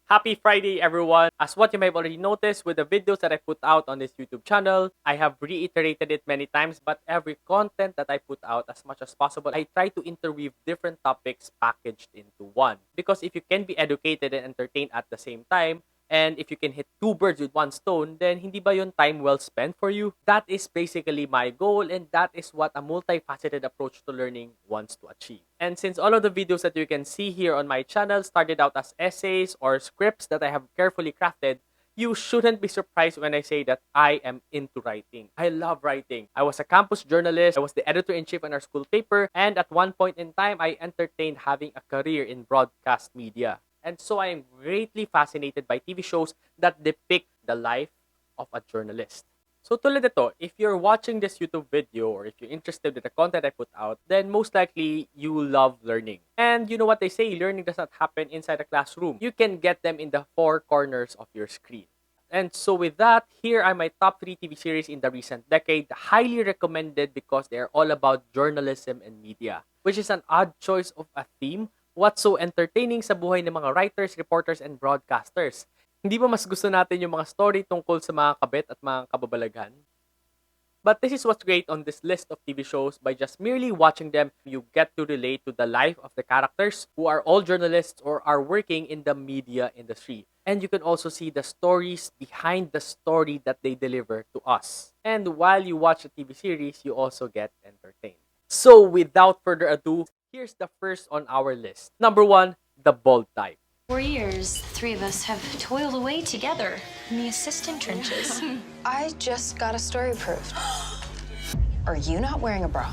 Happy Friday, everyone! As what you may have already noticed with the videos that I put out on this YouTube channel, I have reiterated it many times, but every content that I put out, as much as possible, I try to interweave different topics packaged into one. Because if you can be educated and entertained at the same time, and if you can hit two birds with one stone, then hindi ba yun time well spent for you? That is basically my goal, and that is what a multifaceted approach to learning wants to achieve. And since all of the videos that you can see here on my channel started out as essays or scripts that I have carefully crafted, you shouldn't be surprised when I say that I am into writing. I love writing. I was a campus journalist, I was the editor-in-chief on our school paper, and at one point in time, I entertained having a career in broadcast media. And so I am greatly fascinated by TV shows that depict the life of a journalist. So tulad ito, if you're watching this YouTube video or if you're interested in the content I put out, then most likely you love learning. And you know what they say, learning does not happen inside a classroom. You can get them in the four corners of your screen. And so with that, here are my top 3 TV series in the recent decade, highly recommended because they are all about journalism and media, which is an odd choice of a theme. What's so entertaining sa buhay ng mga writers, reporters, and broadcasters? Hindi ba mas gusto natin yung mga story tungkol sa mga kabit at mga kababalaghan? But this is what's great on this list of TV shows. By just merely watching them, you get to relate to the life of the characters who are all journalists or are working in the media industry. And you can also see the stories behind the story that they deliver to us. And while you watch the TV series, you also get entertained. So without further ado, here's the first on our list. Number 1, the bold type. For years, the three of us have toiled away together in the assistant trenches. I just got a story approved. Are you not wearing a bra?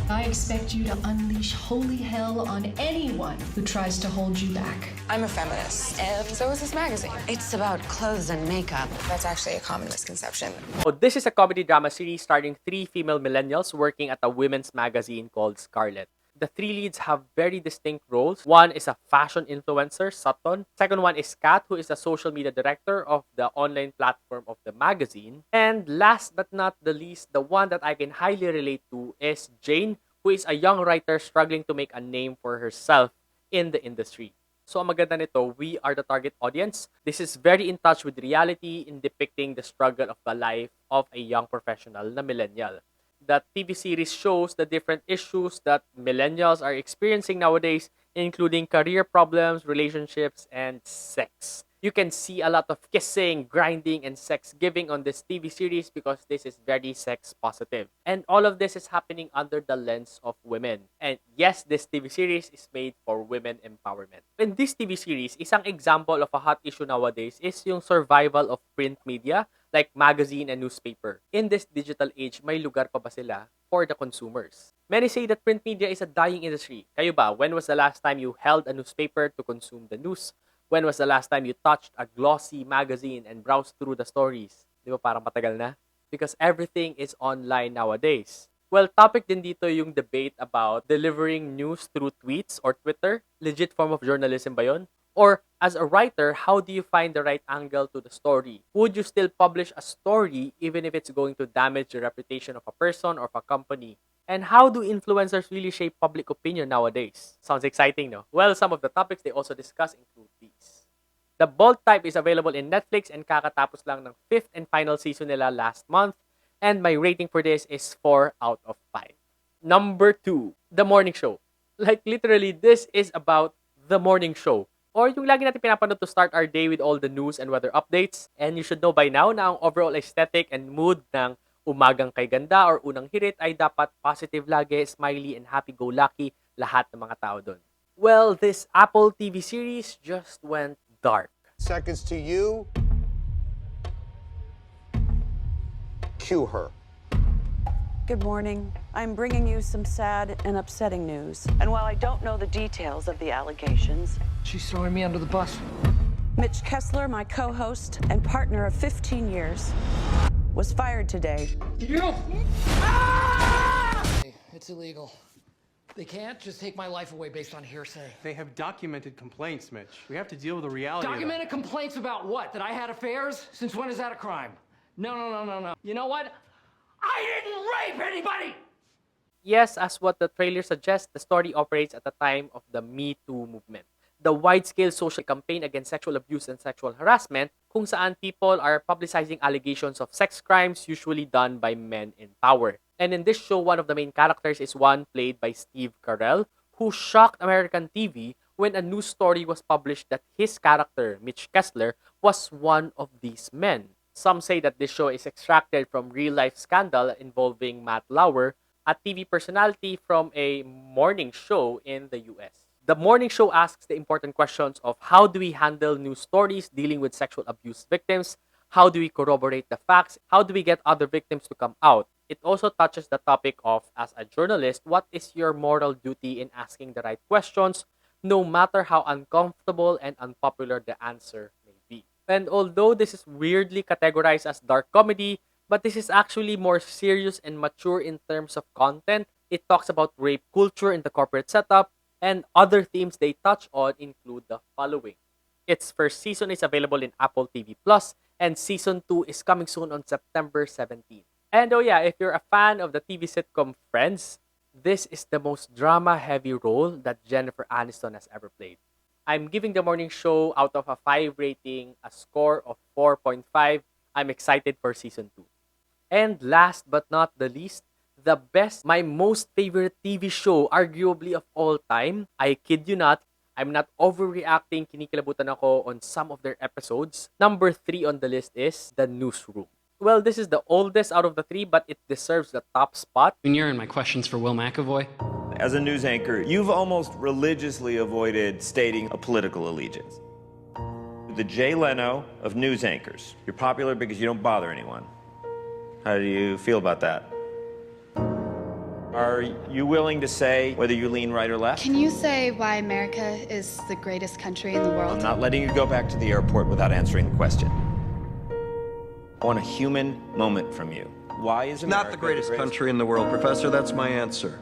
I expect you to unleash holy hell on anyone who tries to hold you back. I'm a feminist, and so is this magazine. It's about clothes and makeup. That's actually a common misconception. So this is a comedy drama series starring 3 female millennials working at a women's magazine called Scarlet. The 3 leads have very distinct roles. One is a fashion influencer, Sutton. Second one is Kat, who is the social media director of the online platform of the magazine. And last but not the least, the one that I can highly relate to is Jane, who is a young writer struggling to make a name for herself in the industry. So ang maganda nito, we are the target audience. This is very in touch with reality in depicting the struggle of the life of a young professional na millennial. The TV series shows the different issues that millennials are experiencing nowadays, including career problems, relationships, and sex. You can see a lot of kissing, grinding, and sex giving on this TV series because this is very sex positive. And all of this is happening under the lens of women. And yes, this TV series is made for women empowerment. In this TV series, isang example of a hot issue nowadays is yung survival of print media like magazine and newspaper. In this digital age, may lugar pa ba sila for the consumers? Many say that print media is a dying industry. Kayo ba, when was the last time you held a newspaper to consume the news? When was the last time you touched a glossy magazine and browsed through the stories? Di ba parang matagal na? Because everything is online nowadays. Well, topic din dito yung debate about delivering news through tweets or Twitter. Legit form of journalism ba yun? Or, as a writer, how do you find the right angle to the story? Would you still publish a story even if it's going to damage the reputation of a person or of a company? And how do influencers really shape public opinion nowadays? Sounds exciting, no? Well, some of the topics they also discuss include these. The Bold Type is available in Netflix and kakatapos lang ng 5th and final season nila last month. And my rating for this is 4 out of 5. Number 2, The Morning Show. Like literally, this is about The Morning Show. Or yung lagi natin pinapanood to start our day with all the news and weather updates. And you should know by now na ang overall aesthetic and mood ng Umagang Kay Ganda or Unang Hirit ay dapat positive lagi, smiley, and happy-go-lucky lahat ng mga tao doon. Well, this Apple TV series just went dark. Seconds to you. Cue her. Good morning. I'm bringing you some sad and upsetting news. And while I don't know the details of the allegations, she's throwing me under the bus. Mitch Kessler, my co-host and partner of 15 years, was fired today. You! Ah! It's illegal. They can't just take my life away based on hearsay. They have documented complaints, Mitch. We have to deal with the reality Documented complaints about what? That I had affairs? Since when is that a crime? No. You know what? I didn't rape anybody! Yes, as what the trailer suggests, the story operates at the time of the Me Too movement. the wide-scale social campaign against sexual abuse and sexual harassment, kung saan people are publicizing allegations of sex crimes usually done by men in power. And in this show, one of the main characters is one played by Steve Carell, who shocked American TV when a news story was published that his character, Mitch Kessler, was one of these men. Some say that this show is extracted from real-life scandal involving Matt Lauer, a TV personality from a morning show in the US. The morning show asks the important questions of how do we handle news stories dealing with sexual abuse victims, how do we corroborate the facts, how do we get other victims to come out. It also touches the topic of, as a journalist, what is your moral duty in asking the right questions, no matter how uncomfortable and unpopular the answer may be. And although this is weirdly categorized as dark comedy, but this is actually more serious and mature in terms of content. It talks about rape culture in the corporate setup, and other themes they touch on include the following. Its first season is available in Apple TV Plus, and season 2 is coming soon on September 17th. And oh yeah, if you're a fan of the TV sitcom Friends, this is the most drama-heavy role that Jennifer Aniston has ever played. I'm giving the morning show out of a 5 rating a score of 4.5. I'm excited for season 2. And last but not the least, the best, my most favorite TV show, arguably of all time. I kid you not, I'm not overreacting, kinikilabutan ako on some of their episodes. Number 3 on the list is The Newsroom. Well, this is the oldest out of the 3, but it deserves the top spot. Junior, and my questions for Will McAvoy. As a news anchor, you've almost religiously avoided stating a political allegiance. The Jay Leno of news anchors. You're popular because you don't bother anyone. How do you feel about that? Are you willing to say whether you lean right or left? Can you say why America is the greatest country in the world? I'm not letting you go back to the airport without answering the question. I want a human moment from you. Why is America not the greatest country in the world, Professor? That's my answer.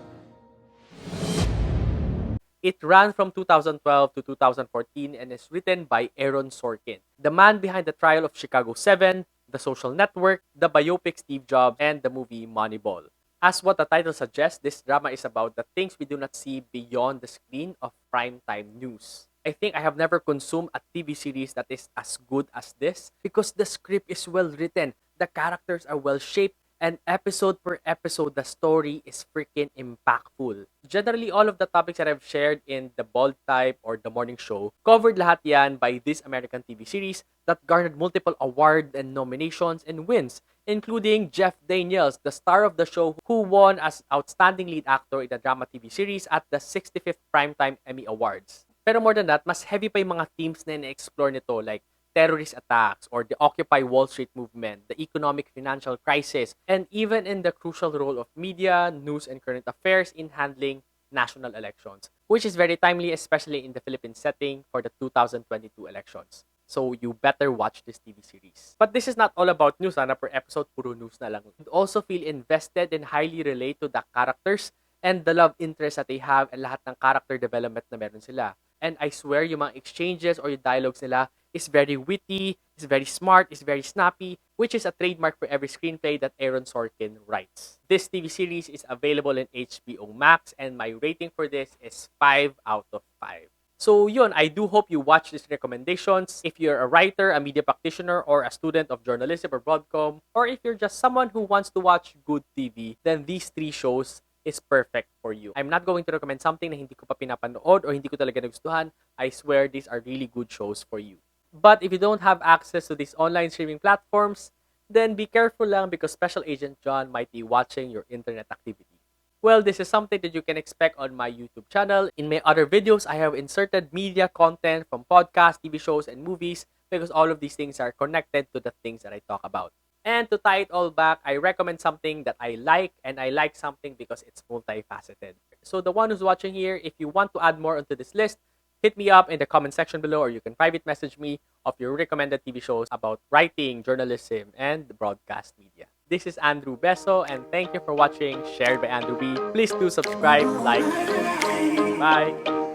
It ran from 2012 to 2014 and is written by Aaron Sorkin, the man behind the trial of Chicago 7, The Social Network, the biopic Steve Jobs, and the movie Moneyball. As what the title suggests, this drama is about the things we do not see beyond the screen of primetime news. I think I have never consumed a TV series that is as good as this because the script is well written, the characters are well shaped, and episode per episode, the story is freaking impactful. Generally, all of the topics that I've shared in the Bold Type or the Morning Show, covered lahat yan by this American TV series that garnered multiple awards and nominations and wins, including Jeff Daniels, the star of the show who won as Outstanding Lead Actor in the Drama TV series at the 65th Primetime Emmy Awards. Pero more than that, mas heavy pa yung mga themes na ina-explore nito like terrorist attacks or the Occupy Wall Street movement, the economic financial crisis, and even in the crucial role of media, news, and current affairs in handling national elections, which is very timely, especially in the Philippine setting for the 2022 elections. So you better watch this TV series. But this is not all about news, na per episode puro news na lang. You also feel invested and highly relate to the characters and the love interest that they have and lahat ng character development na meron sila. And I swear, yung mga exchanges or yung dialogues nila is very witty, is very smart, is very snappy, which is a trademark for every screenplay that Aaron Sorkin writes. This TV series is available in HBO Max, and my rating for this is 5 out of 5. So yun, I do hope you watch these recommendations. If you're a writer, a media practitioner, or a student of journalism or broadcom, or if you're just someone who wants to watch good TV, then these 3 shows is perfect for you. I'm not going to recommend something na hindi ko pa pinapanood or hindi ko talaga nagustuhan. I swear these are really good shows for you. But if you don't have access to these online streaming platforms, then be careful lang because Special Agent John might be watching your internet activity. Well, this is something that you can expect on my YouTube channel. In my other videos, I have inserted media content from podcasts, TV shows, and movies because all of these things are connected to the things that I talk about. And to tie it all back, I recommend something that I like, and I like something because it's multifaceted. So the one who's watching here, if you want to add more onto this list, hit me up in the comment section below, or you can private message me of your recommended TV shows about writing, journalism, and broadcast media. This is Andrew Beso, and thank you for watching Shared by Andrew B. Please do subscribe, like, and comment. Bye!